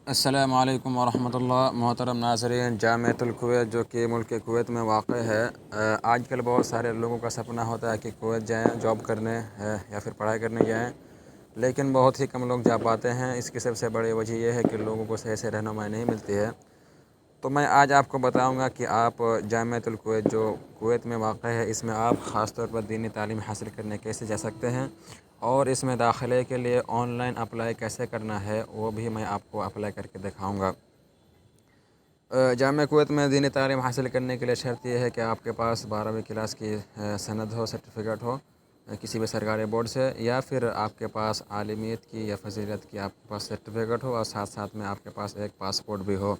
السلام علیکم ورحمۃ اللہ۔ محترم ناظرین، جامعۃ الکویت جو کہ ملک کویت میں واقع ہے، آج کل بہت سارے لوگوں کا سپنا ہوتا ہے کہ کویت جائیں، جاب کرنے یا پھر پڑھائی کرنے جائیں، لیکن بہت ہی کم لوگ جا پاتے ہیں۔ اس کی سب سے بڑی وجہ یہ ہے کہ لوگوں کو صحیح سے رہنمائی نہیں ملتی ہے۔ تو میں آج آپ کو بتاؤں گا کہ آپ جامعۃ الکویت جو کویت میں واقع ہے، اس میں آپ خاص طور پر دینی تعلیم حاصل کرنے کیسے جا سکتے ہیں، اور اس میں داخلے کے لیے آن لائن اپلائی کیسے کرنا ہے، وہ بھی میں آپ کو اپلائی کر کے دکھاؤں گا۔ جامعہ کویت میں دینی تعلیم حاصل کرنے کے لیے شرط یہ ہے کہ آپ کے پاس 12ویں کلاس کی سند ہو، سرٹیفکیٹ ہو کسی بھی سرکاری بورڈ سے، یا پھر آپ کے پاس عالمیت کی یا فضیلت کی آپ کے پاس سرٹیفکیٹ ہو، اور ساتھ ساتھ میں آپ کے پاس ایک پاسپورٹ بھی ہو۔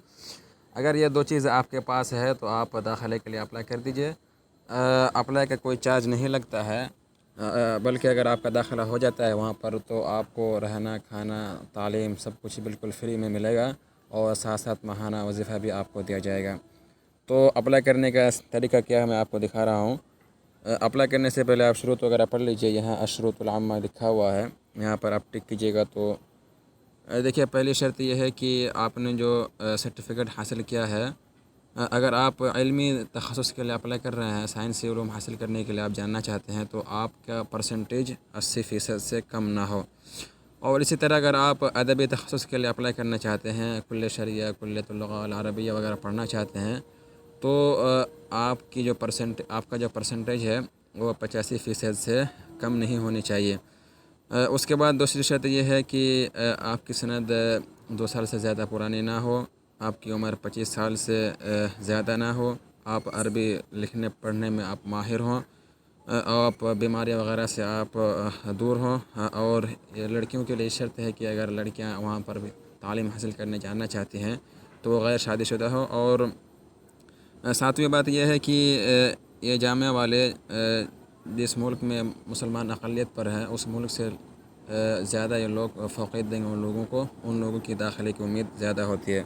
اگر یہ دو چیز آپ کے پاس ہے تو آپ داخلے کے لیے اپلائی کر دیجئے۔ اپلائی کا کوئی چارج نہیں لگتا ہے، بلکہ اگر آپ کا داخلہ ہو جاتا ہے وہاں پر تو آپ کو رہنا، کھانا، تعلیم سب کچھ بالکل فری میں ملے گا، اور ساتھ ساتھ ماہانہ وظیفہ بھی آپ کو دیا جائے گا۔ تو اپلائی کرنے کا طریقہ کیا ہے میں آپ کو دکھا رہا ہوں۔ اپلائی کرنے سے پہلے آپ شروط وغیرہ پڑھ لیجئے۔ یہاں الشروط العامہ لکھا ہوا ہے، یہاں پر آپ ٹک کیجئے گا۔ تو دیکھیے، پہلی شرط یہ ہے کہ آپ نے جو سرٹیفکیٹ حاصل کیا ہے، اگر آپ علمی تخصص کے لیے اپلائی کر رہے ہیں، سائنسی علوم حاصل کرنے کے لیے آپ جاننا چاہتے ہیں، تو آپ کا پرسنٹیج 80% سے کم نہ ہو۔ اور اسی طرح اگر آپ ادبی تخصص کے لیے اپلائی کرنا چاہتے ہیں، کل شریعہ، کلیۃ اللغہ العربیہ وغیرہ پڑھنا چاہتے ہیں، تو آپ کا جو پرسنٹیج ہے وہ 85% سے کم نہیں ہونی چاہیے۔ اس کے بعد دوسری شرط یہ ہے کہ آپ کی سند 2 سال سے زیادہ پرانی نہ ہو، آپ کی عمر 25 سال سے زیادہ نہ ہو، آپ عربی لکھنے پڑھنے میں آپ ماہر ہوں، آپ بیماری وغیرہ سے آپ دور ہوں، اور یہ لڑکیوں کے لیے شرط ہے کہ اگر لڑکیاں وہاں پر بھی تعلیم حاصل کرنے جانا چاہتی ہیں تو وہ غیر شادی شدہ ہو۔ اور ساتویں بات یہ ہے کہ یہ جامعہ والے جس ملک میں مسلمان اقلیت پر ہیں، اس ملک سے زیادہ یہ لوگ فوقیت دیں گے ان لوگوں کی داخلے کی امید زیادہ ہوتی ہے۔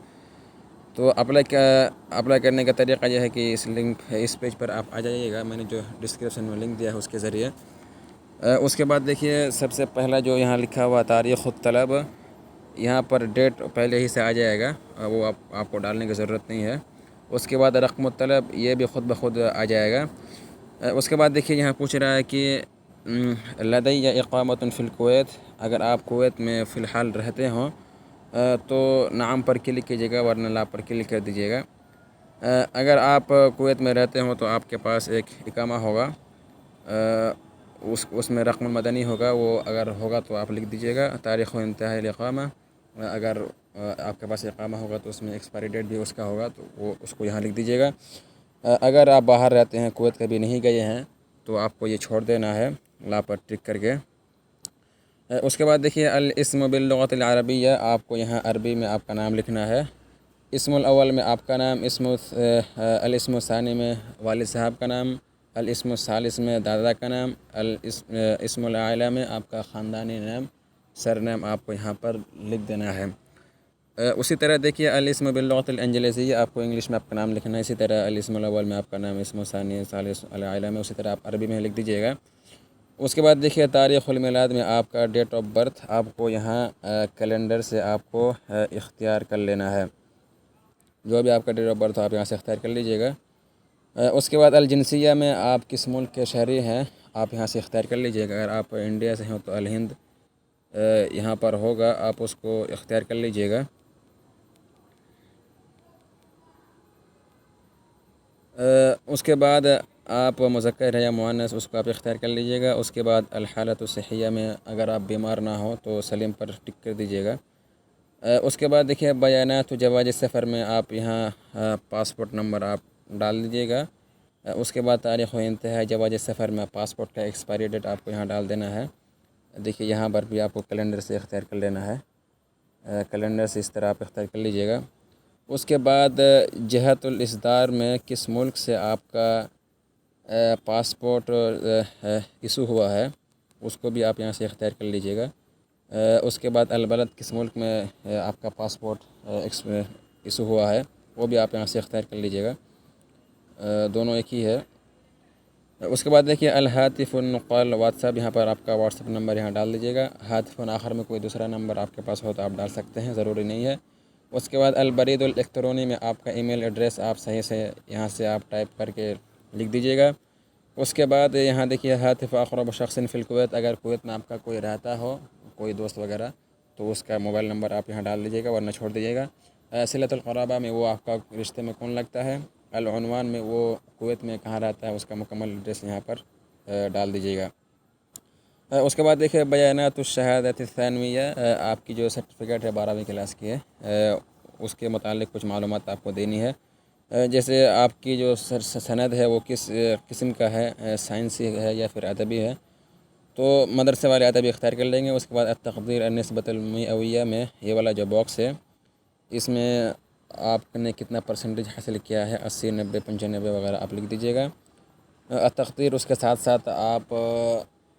تو اپلائی کرنے کا طریقہ یہ ہے کہ اس پیج پر آپ آ جائیے گا، میں نے جو ڈسکرپشن میں لنک دیا ہے اس کے ذریعے۔ اس کے بعد دیکھیے، سب سے پہلا جو یہاں لکھا ہوا تاریخ الطلب، یہاں پر ڈیٹ پہلے ہی سے آ جائے گا، وہ آپ کو ڈالنے کی ضرورت نہیں ہے۔ اس کے بعد رقم الطلب، یہ بھی خود بخود آ جائے گا۔ اس کے بعد دیکھیے، یہاں پوچھ رہا ہے کہ لدی اقامت فی الکویت، اگر آپ کویت میں فی الحال رہتے ہوں تو نعم پر کلک کیجیے گا، ورنہ لا پر کلک کر دیجیے گا۔ اگر آپ کویت میں رہتے ہوں تو آپ کے پاس ایک اقامہ ہوگا، اس میں رقم المدنی ہوگا، وہ اگر ہوگا تو آپ لکھ دیجیے گا تاریخ و انتہائی الاقامہ۔ اگر آپ کے پاس اقامہ ہوگا تو اس میں ایکسپائری ڈیٹ بھی اس کا ہوگا، تو وہ اس کو یہاں لکھ دیجیے گا۔ اگر آپ باہر رہتے ہیں، کویت کبھی نہیں گئے ہیں، تو آپ کو یہ چھوڑ دینا ہے لا پر ٹک کر کے۔ اس کے بعد دیکھیے، الاسم باللغۃ العربیہ، آپ کو یہاں عربی میں آپ کا نام لکھنا ہے۔ اسم الاول میں آپ کا نام، الاسم الثانی میں والد صاحب کا نام، الاسم الثالث میں دادا کا نام، اسم الاعلی میں آپ کا خاندانی نام، سر نام آپ کو یہاں پر لکھ دینا ہے۔ اسی طرح دیکھیے، الاسم باللغۃ الانجلیزیہ، آپ کو انگلش میں آپ کا نام لکھنا ہے۔ اسی طرح الاسم الاول میں آپ کا نام، اسم الثانی، ثالث الاعلی میں، اسی طرح آپ عربی میں لکھ دیجیے گا۔ اس کے بعد دیکھیے، تاریخ المیلاد میں آپ کا ڈیٹ آف برتھ آپ کو یہاں کیلنڈر سے آپ کو اختیار کر لینا ہے۔ جو بھی آپ کا ڈیٹ آف برتھ ہو آپ یہاں سے اختیار کر لیجیے گا۔ اس کے بعد الجنسیہ میں آپ کس ملک کے شہری ہیں، آپ یہاں سے اختیار کر لیجیے گا۔ اگر آپ انڈیا سے ہیں تو الہند یہاں پر ہوگا، آپ اس کو اختیار کر لیجیے گا۔ اس کے بعد آپ مذکر ہے یا مؤنث، اس کو آپ اختیار کر لیجیے گا۔ اس کے بعد الحالۃ الصحیہ میں اگر آپ بیمار نہ ہوں تو سلیم پر ٹک کر دیجیے گا۔ اس کے بعد دیکھیے، بیانات جواز سفر میں آپ یہاں پاسپورٹ نمبر آپ ڈال دیجیے گا۔ اس کے بعد تاریخ و انتہائی جواز سفر میں پاسپورٹ کا ایکسپائری ڈیٹ آپ کو یہاں ڈال دینا ہے۔ دیکھیے، یہاں پر بھی آپ کو کیلنڈر سے اختیار کر لینا ہے، کیلنڈر سے اس طرح آپ اختیار کر لیجیے گا۔ اس کے بعد جہت الاصدار میں کس ملک سے آپ کا پاسپورٹ ایشو ہوا ہے، اس کو بھی آپ یہاں سے اختیار کر لیجیے گا۔ اس کے بعد البلد، کس ملک میں آپ کا پاسپورٹ ایشو ہوا ہے، وہ بھی آپ یہاں سے اختیار کر لیجیے گا، دونوں ایک ہی ہے۔ اس کے بعد دیکھیے، الہاتف النقال واٹس ایپ، یہاں پر آپ کا واٹس ایپ نمبر یہاں ڈال دیجیے گا۔ ہاتف آخر میں کوئی دوسرا نمبر آپ کے پاس ہو تو آپ ڈال سکتے ہیں، ضروری نہیں ہے۔ اس کے بعد البرید الیکٹرونی میں آپ کا ای میل ایڈریس آپ صحیح سے یہاں سے آپ ٹائپ کر کے لکھ دیجیے گا۔ اس کے بعد یہاں دیکھیے ہاتف اقرب شخص فی الکویت، اگر کویت میں آپ کا کوئی رہتا ہو، کوئی دوست وغیرہ، تو اس کا موبائل نمبر آپ یہاں ڈال دیجیے گا ورنہ چھوڑ دیجیے گا۔ صلۃ القرابہ میں وہ آپ کا رشتے میں کون لگتا ہے، العنوان میں وہ کویت میں کہاں رہتا ہے، اس کا مکمل ایڈریس یہاں پر ڈال دیجیے گا۔ اس کے بعد دیکھیے بیانات الشہادۃ الثانویہ، آپ کی جو سرٹیفکیٹ ہے 12ویں کلاس کی ہے، اس کے متعلق کچھ معلومات آپ کو دینی ہے۔ جیسے آپ کی جو سند ہے وہ کس قسم کا ہے، سائنسی ہے یا پھر ادبی ہے، تو مدرسے والے ادبی اختیار کر لیں گے۔ اس کے بعد التقدیر النسبۃ المیئویہ میں یہ والا جو باکس ہے، اس میں آپ نے کتنا پرسنٹیج حاصل کیا ہے، 80، 90، 95 وغیرہ آپ لکھ دیجیے گا۔ التقدیر اس کے ساتھ ساتھ آپ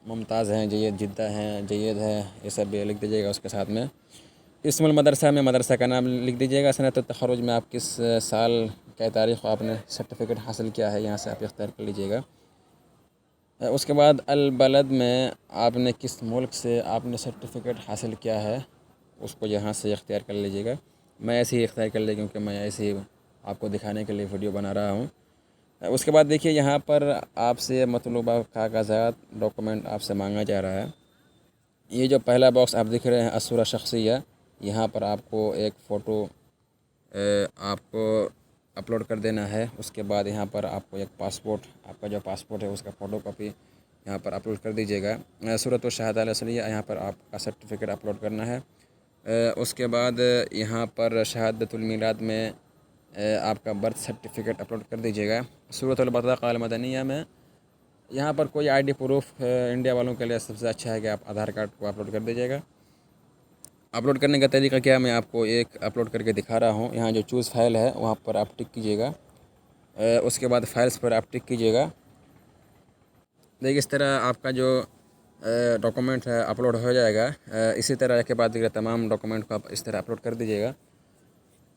ممتاز ہیں، جید جدہ ہیں، جید ہے، یہ سب بھی لکھ دیجیے گا اس کے ساتھ میں۔ اسم المدرسہ میں مدرسہ کا نام لکھ دیجیے گا۔ سنۃ التخرج میں آپ کس سال کیا تاریخ کو آپ نے سرٹیفکیٹ حاصل کیا ہے، یہاں سے آپ اختیار کر لیجیے گا۔ اس کے بعد البلد میں آپ نے کس ملک سے آپ نے سرٹیفکیٹ حاصل کیا ہے، اس کو یہاں سے اختیار کر لیجیے گا۔ میں ایسے ہی اختیار کر لیا کیونکہ میں ایسے ہی آپ کو دکھانے کے لیے ویڈیو بنا رہا ہوں۔ اس کے بعد دیکھیے یہاں پر آپ سے مطلوبہ کاغذات ڈاکومنٹ آپ سے مانگا جا رہا ہے۔ یہ جو پہلا باکس آپ دکھ رہے ہیں الصورہ شخصیہ، یہاں پر آپ کو ایک فوٹو آپ کو اپلوڈ کر دینا ہے۔ اس کے بعد یہاں پر آپ کو ایک پاسپورٹ، آپ کا جو پاسپورٹ ہے اس کا فوٹو کاپی یہاں پر اپلوڈ کر دیجیے گا۔ صورت الشہادہ الاصلیہ، یہاں پر آپ کا سرٹیفکیٹ اپلوڈ کرنا ہے۔ اس کے بعد یہاں پر شہادۃ المیلاد میں آپ کا برتھ سرٹیفکیٹ اپلوڈ کر دیجیے گا۔ صورت البطاقہ المدنیہ میں یہاں پر کوئی آئی ڈی پروف انڈیا والوں کے لیے سب سے اچھا ہے کہ آپ آدھار کارڈ کو اپلوڈ کر دیجیے گا۔ اپلوڈ کرنے کا طریقہ کیا، میں آپ کو ایک اپلوڈ کر کے دکھا رہا ہوں۔ یہاں جو چوز فائل ہے وہاں پر آپ ٹک کیجیے گا، اس کے بعد فائلز پر آپ ٹک کیجیے گا۔ دیکھیے اس طرح آپ کا جو ڈاکومنٹ ہے اپلوڈ ہو جائے گا۔ اسی طرح کے بعد دیکھیے تمام ڈاکومنٹ کو آپ اس طرح اپلوڈ کر دیجیے گا۔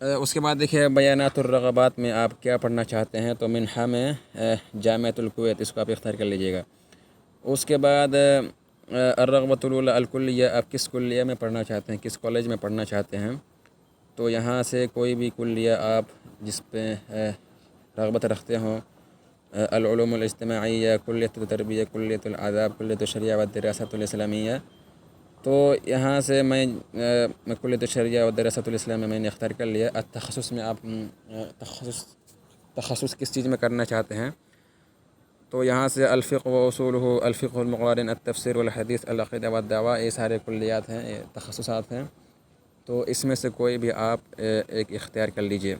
اس کے بعد دیکھیے بیانات الرغبات میں آپ کیا پڑھنا چاہتے ہیں، تو منحہ میں جامعۃ الکویت، اس کو آپ اختیار کر لیجیے گا۔ اس کے بعد الرغبۃ الاولی الکلیہ، آپ کس کلیہ میں پڑھنا چاہتے ہیں، کس کالج میں پڑھنا چاہتے ہیں، تو یہاں سے کوئی بھی کلیہ آپ جس پہ رغبت رکھتے ہوں، العلوم الاجتماعیہ، کلیۃ التربیہ، کلیۃ الآداب، کلیۃ الشریعہ والدراسات الاسلامیہ، تو یہاں سے میں کلیۃ الشریعہ والدراسات الاسلامیہ میں نے اختیار کر لیا۔ التخصص میں آپ تخصص کس چیز میں کرنا چاہتے ہیں، تو یہاں سے الفقہ و اصولہ، الفقہ المقارن، التفسیر والحدیث، العقیدہ والدعوہ، یہ سارے کلیات ہیں، یہ تخصصات ہیں، تو اس میں سے کوئی بھی آپ ایک اختیار کر لیجئے۔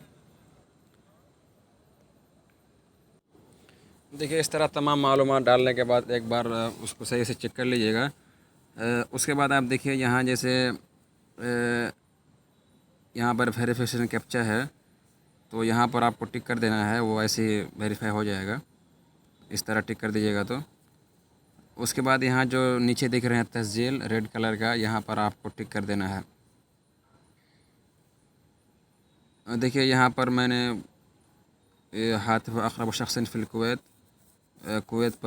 دیکھیے اس طرح تمام معلومات ڈالنے کے بعد ایک بار اس کو صحیح سے چیک کر لیجیے گا۔ اس کے بعد آپ دیکھیے یہاں جیسے یہاں پر ویریفیکیشن کیپچا ہے، تو یہاں پر آپ کو ٹک کر دینا ہے، وہ ایسے ہی ویریفائی ہو جائے گا۔ اس طرح ٹک کر دیجیے گا تو اس کے بعد یہاں جو نیچے دکھ رہے ہیں تسجیل ریڈ کلر کا، یہاں پر آپ کو ٹک کر دینا ہے۔ دیکھیے یہاں پر میں نے ہاتف اقرب شخص فی الکویت، کویت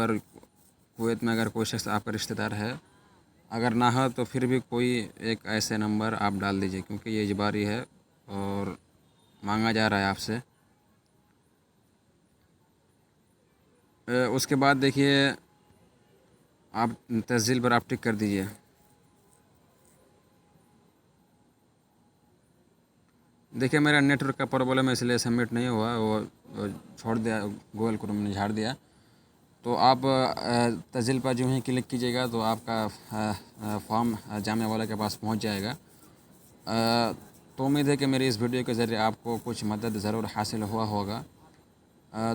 میں اگر کوئی شخص آپ کا رشتہ دار ہے، اگر نہ ہو تو پھر بھی کوئی ایک ایسے نمبر آپ ڈال دیجیے کیونکہ یہ اجباری ہے اور مانگا جا رہا ہے آپ سے۔ اس کے بعد دیکھیے آپ تسجیل پر آپ ٹک کر دیجیے۔ دیکھیے میرا نیٹ ورک کا پرابلم ہے اس لیے سبمٹ نہیں ہوا، وہ چھوڑ دیا، گوگل کروم نے جھاڑ دیا۔ تو آپ تسجیل پر جو ہی کلک کیجیے گا تو آپ کا فارم جامعہ والا کے پاس پہنچ جائے گا۔ تو امید ہے کہ میری اس ویڈیو کے ذریعے آپ کو کچھ مدد ضرور حاصل ہوا ہوگا۔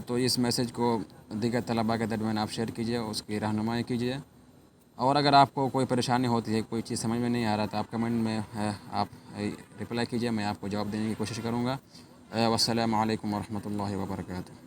تو اس میسج کو دیگر طلباء کے درمیان آپ شیئر کیجیے، اس کی رہنمائی کیجیے، اور اگر آپ کو کوئی پریشانی ہوتی ہے، کوئی چیز سمجھ میں نہیں آ رہا تو آپ کمنٹ میں آپ رپلائی کیجیے، میں آپ کو جواب دینے کی کوشش کروں گا۔ والسلام علیکم ورحمۃ اللہ وبرکاتہ۔